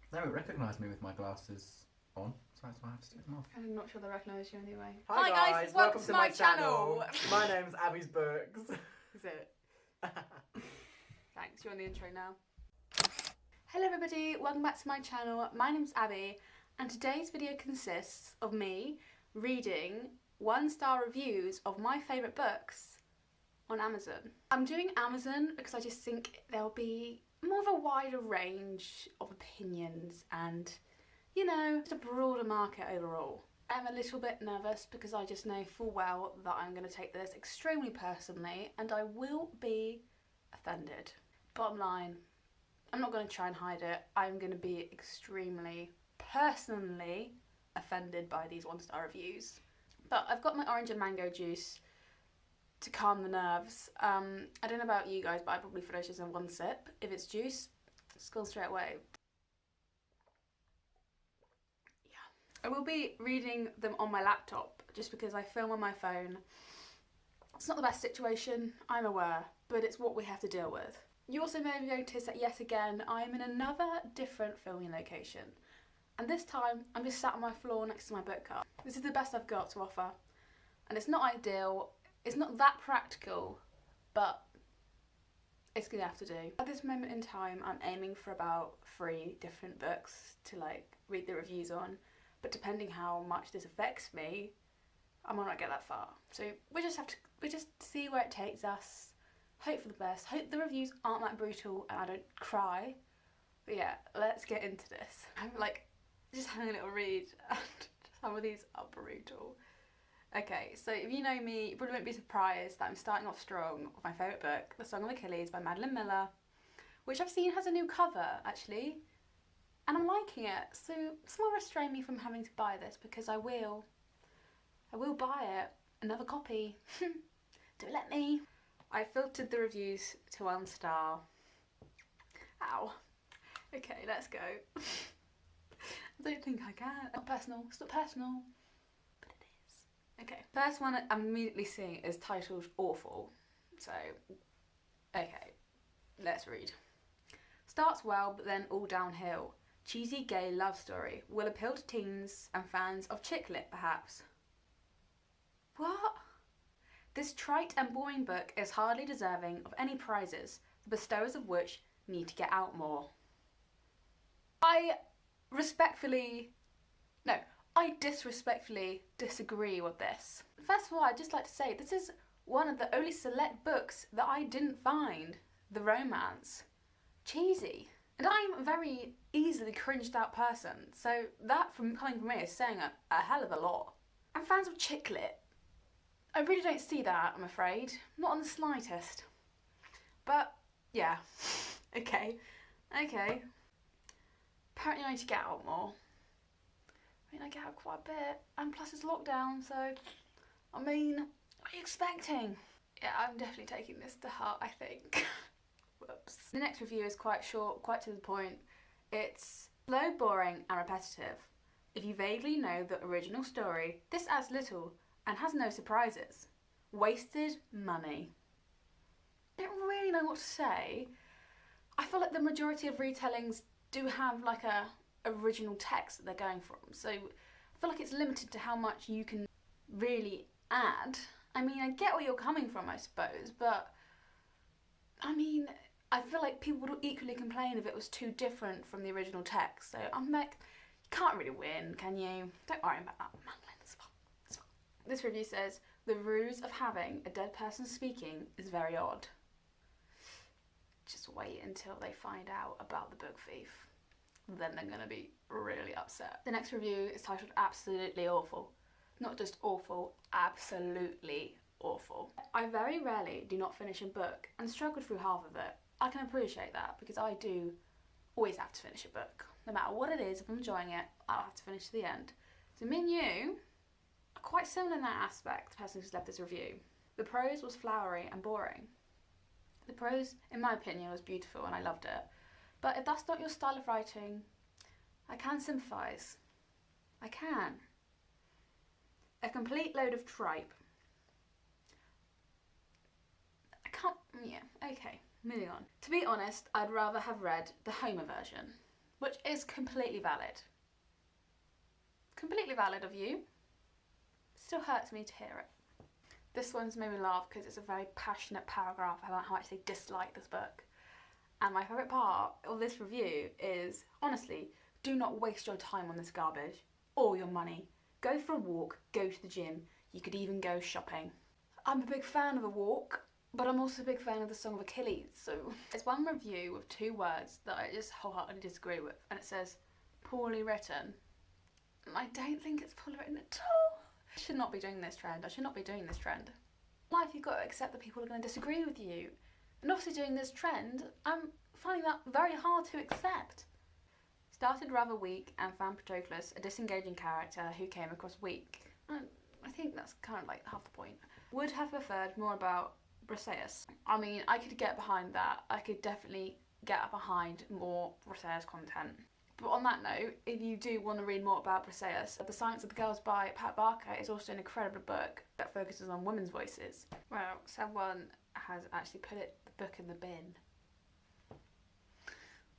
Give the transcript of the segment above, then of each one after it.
They won't recognise me with my glasses on, so that's why I have to take them off. I'm not sure they recognise you anyway. Hi guys, welcome to my channel. My name's Abbysbooks. Is it? Thanks, you're on the intro now. Hello everybody, welcome back to my channel. My name's Abby, and today's video consists of me reading 1-star reviews of my favourite books on Amazon. I'm doing Amazon because I just think there'll be more of a wider range of opinions and, you know, just a broader market overall. I'm a little bit nervous because I just know full well that I'm going to take this extremely personally and I will be offended. Bottom line, I'm not going to try and hide it. I'm going to be extremely personally offended by these 1-star reviews. But I've got my orange and mango juice to calm the nerves. I don't know about you guys, but I probably finish this in one sip. If it's juice, it's gone straight away. Yeah. I will be reading them on my laptop just because I film on my phone. It's not the best situation, I'm aware, but it's what we have to deal with. You also may have noticed that yet again I'm in another different filming location. And this time I'm just sat on my floor next to my book cart. This is the best I've got to offer. And it's not ideal. It's not that practical, but it's gonna have to do. At this moment in time, I'm aiming for about 3 different books to read the reviews on, but depending how much this affects me, I might not get that far. So we just see where it takes us. Hope for the best. Hope the reviews aren't that brutal and I don't cry. But yeah, let's get into this. I'm just having a little read, and some of these are brutal. Okay, so if you know me, you probably won't be surprised that I'm starting off strong with my favourite book, The Song of Achilles by Madeline Miller, which I've seen has a new cover, actually, and I'm liking it, so someone restrain me from having to buy this, because I will buy it, another copy. Don't let me. I filtered the reviews to 1 star. Ow. Okay, let's go. I don't think I can. It's not personal, it's not personal. Okay, first one I'm immediately seeing is titled Awful. So, okay, let's read. Starts well, but then all downhill. Cheesy gay love story. Will appeal to teens and fans of chick lit, perhaps. What? This trite and boring book is hardly deserving of any prizes, the bestowers of which need to get out more. I disrespectfully disagree with this. First of all, I'd just like to say this is one of the only select books that I didn't find the romance cheesy. And I'm a very easily cringed out person, so that coming from me is saying a hell of a lot. I'm fans of chick lit. I really don't see that, I'm afraid. Not in the slightest. But, yeah. Okay. Apparently I need to get out more. I get out quite a bit, and plus it's lockdown, so, what are you expecting? Yeah, I'm definitely taking this to heart, I think. Whoops. The next review is quite short, quite to the point. It's slow, boring, and repetitive. If you vaguely know the original story, this adds little and has no surprises. Wasted money. I don't really know what to say. I feel like the majority of retellings do have a original text that they're going from, so I feel like it's limited to how much you can really add. I get where you're coming from, I suppose, but I feel like people would equally complain if it was too different from the original text, so I'm you can't really win, can you? Don't worry about that, Madeline, it's fine. This review says, the ruse of having a dead person speaking is very odd. Just wait until they find out about the book thief. Then they're going to be really upset. The next review is titled Absolutely Awful. Not just awful, absolutely awful. I very rarely do not finish a book and struggle through half of it. I can appreciate that because I do always have to finish a book. No matter what it is, if I'm enjoying it, I'll have to finish to the end. So me and you are quite similar in that aspect, the person who's left this review. The prose was flowery and boring. The prose, in my opinion, was beautiful and I loved it. But if that's not your style of writing, I can sympathise. I can. A complete load of tripe. I can't, yeah, okay, moving on. To be honest, I'd rather have read the Homer version. which is completely valid. Completely valid of you. Still hurts me to hear it. This one's made me laugh because it's a very passionate paragraph about how much they dislike this book. And my favourite part of this review is, honestly, do not waste your time on this garbage or your money. Go for a walk, go to the gym, you could even go shopping. I'm a big fan of a walk, but I'm also a big fan of the Song of Achilles, so it's one review with 2 words that I just wholeheartedly disagree with, and it says, poorly written. I don't think it's poorly written at all. I should not be doing this trend. I should not be doing this trend. In life, you've got to accept that people are going to disagree with you. And obviously doing this trend, I'm finding that very hard to accept. Started rather weak and found Patroclus a disengaging character who came across weak. And I think that's kind of like half the point. Would have preferred more about Briseis. I mean, I could get behind that. I could definitely get behind more Briseis content. But on that note, if you do want to read more about Briseis, The Silence of the Girls by Pat Barker is also an incredible book that focuses on women's voices. Well, someone has actually put the book in the bin.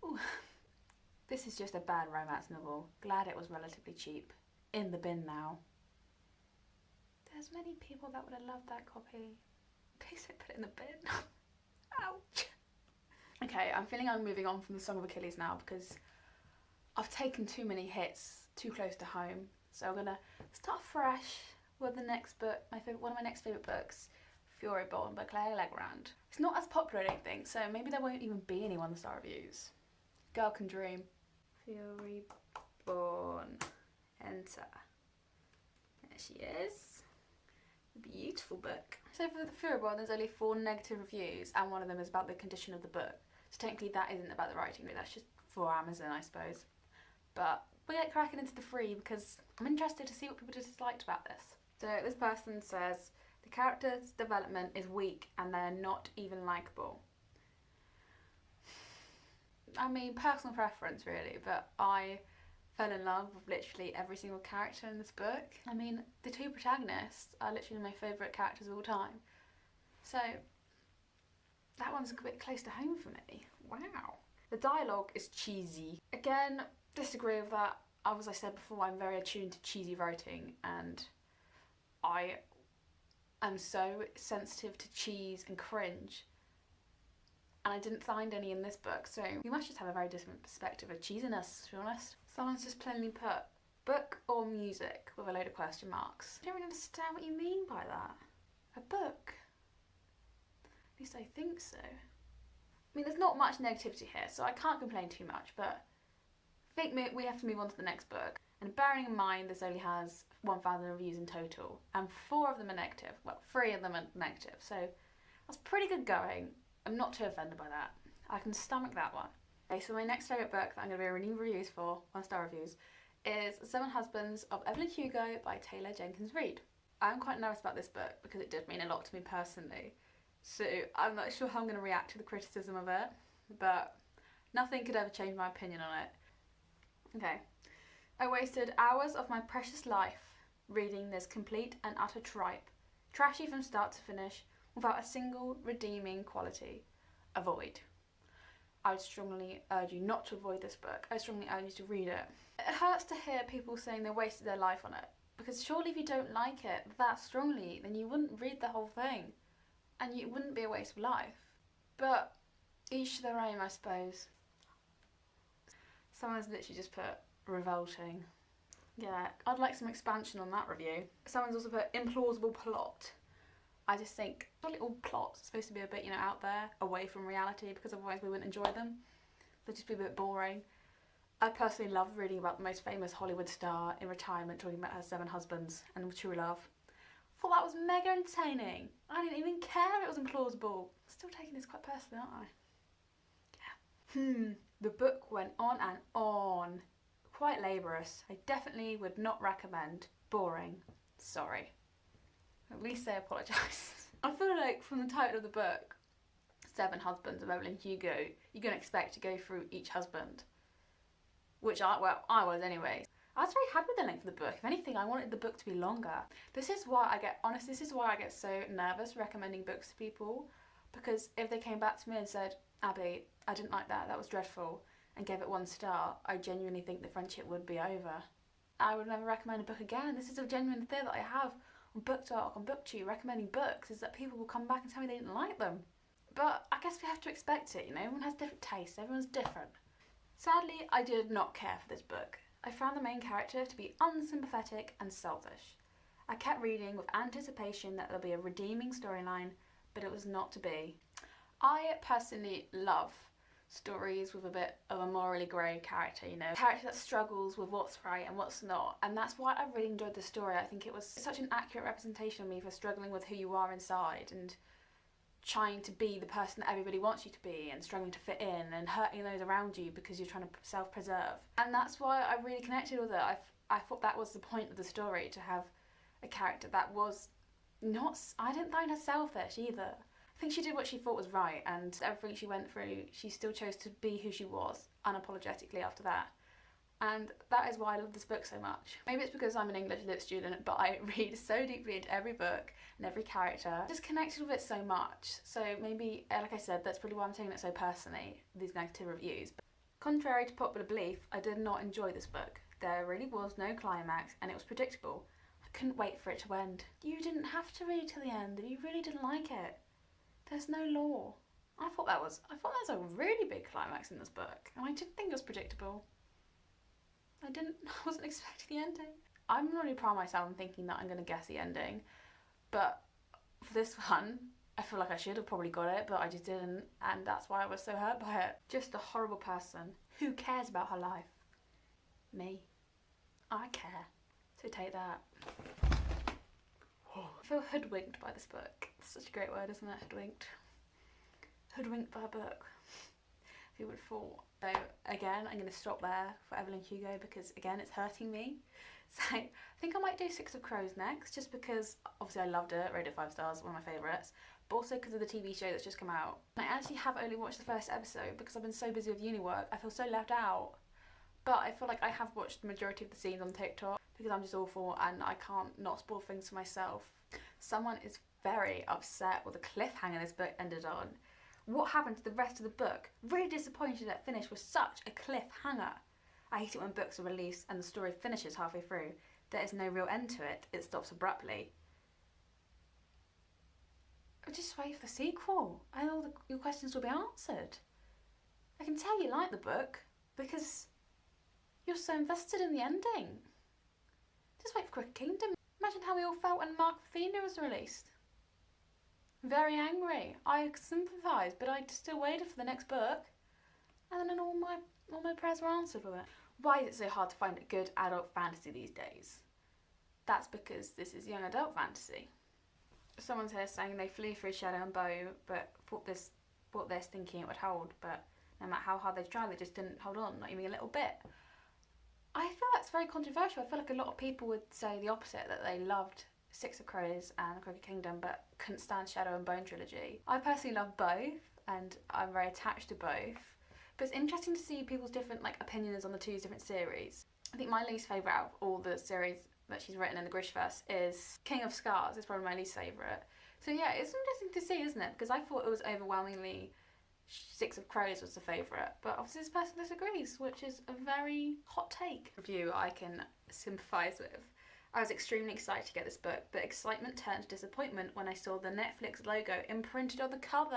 Ooh. This is just a bad romance novel. Glad it was relatively cheap. In the bin now. There's many people that would have loved that copy. Please don't put it in the bin. Ouch. Okay, I'm feeling I'm moving on from the Song of Achilles now because I've taken too many hits too close to home. So I'm gonna start fresh with the next book, one of my next favourite books, Furyborn by Claire Legrand. It's not as popular, I don't think, so maybe there won't even be any 1-star reviews. Girl can dream. Furyborn. Enter. There she is. A beautiful book. So for the Furyborn, there's only 4 negative reviews, and one of them is about the condition of the book. So technically that isn't about the writing, but that's just for Amazon, I suppose. But we'll get cracking into the 3 because I'm interested to see what people disliked about this. So this person says, the character's development is weak and they're not even likeable. I mean, personal preference really, but I fell in love with literally every single character in this book. I mean, the 2 protagonists are literally my favourite characters of all time. So that one's a bit close to home for me. Wow. The dialogue is cheesy. Again, disagree with that. As I said before, I'm very attuned to cheesy writing and I am so sensitive to cheese and cringe. And I didn't find any in this book, so you must just have a very different perspective of cheesiness, to be honest. Someone's just plainly put, book or music, with a load of question marks. I don't really understand what you mean by that. A book? At least I think so. I mean, there's not much negativity here, so I can't complain too much, but I think we have to move on to the next book. And bearing in mind this only has 1,000 reviews in total, and 4 of them are negative. Well, 3 of them are negative, so that's pretty good going. I'm not too offended by that. I can stomach that one. Okay, so my next favourite book that I'm going to be reading reviews for, 1-star reviews, is 7 Husbands of Evelyn Hugo by Taylor Jenkins Reid. I'm quite nervous about this book because it did mean a lot to me personally. So I'm not sure how I'm going to react to the criticism of it, but nothing could ever change my opinion on it. Okay. I wasted hours of my precious life reading this complete and utter tripe, trashy from start to finish, without a single redeeming quality. Avoid. I would strongly urge you not to avoid this book. I strongly urge you to read it. It hurts to hear people saying they wasted their life on it, because surely if you don't like it that strongly, then you wouldn't read the whole thing, and it wouldn't be a waste of life. But each to their own, I suppose. Someone's literally just put revolting. Yeah, I'd like some expansion on that review. Someone's also put implausible plot. I just think little plots are supposed to be a bit, out there, away from reality, because otherwise we wouldn't enjoy them. They'd just be a bit boring. I personally love reading about the most famous Hollywood star in retirement talking about her 7 husbands and true love. I thought that was mega entertaining. I didn't even care it was implausible. Still taking this quite personally, aren't I? Yeah. The book went on and on. Quite laborious. I definitely would not recommend. Boring. Sorry. At least they apologise. I feel like from the title of the book, 7 Husbands of Evelyn Hugo, you're going to expect to go through each husband. Which I was anyway. I was very happy with the length of the book. If anything, I wanted the book to be longer. This is why I get so nervous recommending books to people. Because if they came back to me and said, Abby, I didn't like that, that was dreadful, and gave it 1 star, I genuinely think the friendship would be over. I would never recommend a book again. This is a genuine fear that I have on BookTok, on BookTube, recommending books, is that people will come back and tell me they didn't like them. But I guess we have to expect it, you know, everyone has different tastes, everyone's different. Sadly, I did not care for this book. I found the main character to be unsympathetic and selfish. I kept reading with anticipation that there'll be a redeeming storyline, but it was not to be. I personally love stories with a bit of a morally grey character, you know, a character that struggles with what's right and what's not, and that's why I really enjoyed the story. I think it was such an accurate representation of me for struggling with who you are inside and trying to be the person that everybody wants you to be and struggling to fit in and hurting those around you because you're trying to self-preserve. And that's why I really connected with it. I thought that was the point of the story, to have a character that was not, I didn't find her selfish either. I think she did what she thought was right, and everything she went through, she still chose to be who she was, unapologetically after that. And that is why I love this book so much. Maybe it's because I'm an English lit student, but I read so deeply into every book and every character. I just connected with it so much. So maybe, like I said, that's probably why I'm taking it so personally, these negative reviews. But contrary to popular belief, I did not enjoy this book. There really was no climax, and it was predictable. I couldn't wait for it to end. You didn't have to read to the end if you really didn't like it. There's no law. I thought there was a really big climax in this book, and I didn't think it was predictable. I wasn't expecting the ending. I'm really proud of myself in thinking that I'm going to guess the ending, but for this one, I feel like I should have probably got it, but I just didn't, and that's why I was so hurt by it. Just a horrible person. Who cares about her life? Me. I care. So take that. I feel hoodwinked by this book. It's such a great word, isn't it? Hoodwinked. Hoodwinked by a book. Who would have thought? So again, I'm going to stop there for Evelyn Hugo because again, it's hurting me. So I think I might do Six of Crows next, just because obviously I loved it, rated 5 stars, one of my favourites, but also because of the TV show that's just come out. And I actually have only watched the first episode because I've been so busy with uni work. I feel so left out. But I feel like I have watched the majority of the scenes on TikTok because I'm just awful and I can't not spoil things for myself. Someone is very upset with the cliffhanger this book ended on. What happened to the rest of the book? Really disappointed that it finished with such a cliffhanger. I hate it when books are released and the story finishes halfway through. There is no real end to it. It stops abruptly. Just wait for the sequel and all your questions will be answered. I can tell you like the book because you're so invested in the ending. Just wait for Crooked Kingdom. Imagine how we all felt when Mark of Athena was released. Very angry. I sympathised, but I still waited for the next book. And then all my prayers were answered with it. Why is it so hard to find a good adult fantasy these days? That's because this is young adult fantasy. Someone's here saying they flew through Shadow and Bow, but thought this thinking it would hold, but no matter how hard they tried, they just didn't hold on, not even a little bit. I feel that's very controversial. I feel like a lot of people would say the opposite, that they loved Six of Crows and Crooked Kingdom but couldn't stand Shadow and Bone trilogy. I personally love both and I'm very attached to both, but it's interesting to see people's different opinions on the two different series. I think my least favourite out of all the series that she's written in the Grishverse is King of Scars. It's probably my least favourite. So yeah, it's interesting to see, isn't it? Because I thought it was overwhelmingly Six of Crows was the favourite, but obviously this person disagrees, which is a very hot take. Review I can sympathise with. I was extremely excited to get this book, but excitement turned to disappointment when I saw the Netflix logo imprinted on the cover.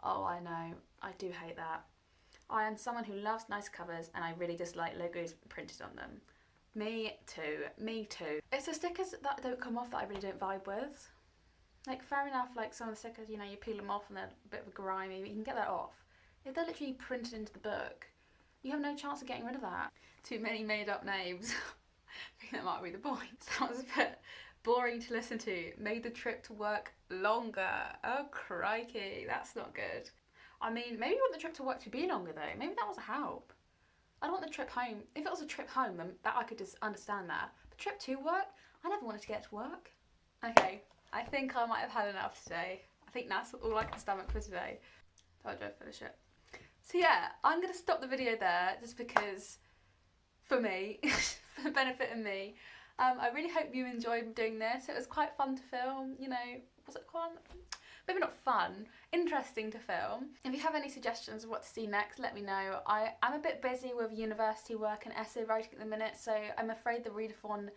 Oh, I know. I do hate that. I am someone who loves nice covers and I really dislike logos printed on them. Me too. Me too. It's the stickers that don't come off that I really don't vibe with. Fair enough, some of the stickers, you peel them off and they're a bit of a grimy, but you can get that off. If they're literally printed into the book, you have no chance of getting rid of that. Too many made up names. I think that might be the point. Sounds a bit boring to listen to. Made the trip to work longer. Oh crikey, that's not good. I mean, maybe you want the trip to work to be longer though. Maybe that was a help. I don't want the trip home. If it was a trip home, then that I could just understand that. The trip to work? I never wanted to get to work. Okay, I think I might have had enough today. I think that's all I can stomach for today. Thought I'd finish it. So yeah, I'm going to stop the video there just because, for me, for the benefit of me. I really hope you enjoyed doing this. It was quite fun to film, was it fun? maybe not fun, interesting to film. If you have any suggestions of what to see next, let me know. I'm a bit busy with university work and essay writing at the minute, so I'm afraid the readathon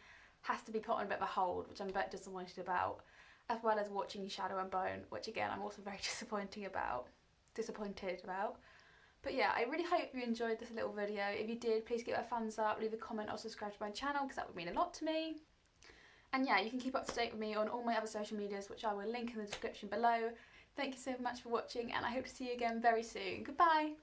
has to be put on a bit of a hold, which I'm a bit disappointed about, as well as watching Shadow and Bone, which again I'm also very disappointed about. But yeah, I really hope you enjoyed this little video. If you did, please give it a thumbs up, leave a comment or subscribe to my channel because that would mean a lot to me. And yeah, you can keep up to date with me on all my other social medias, which I will link in the description below. Thank you so much for watching, and I hope to see you again very soon. Goodbye!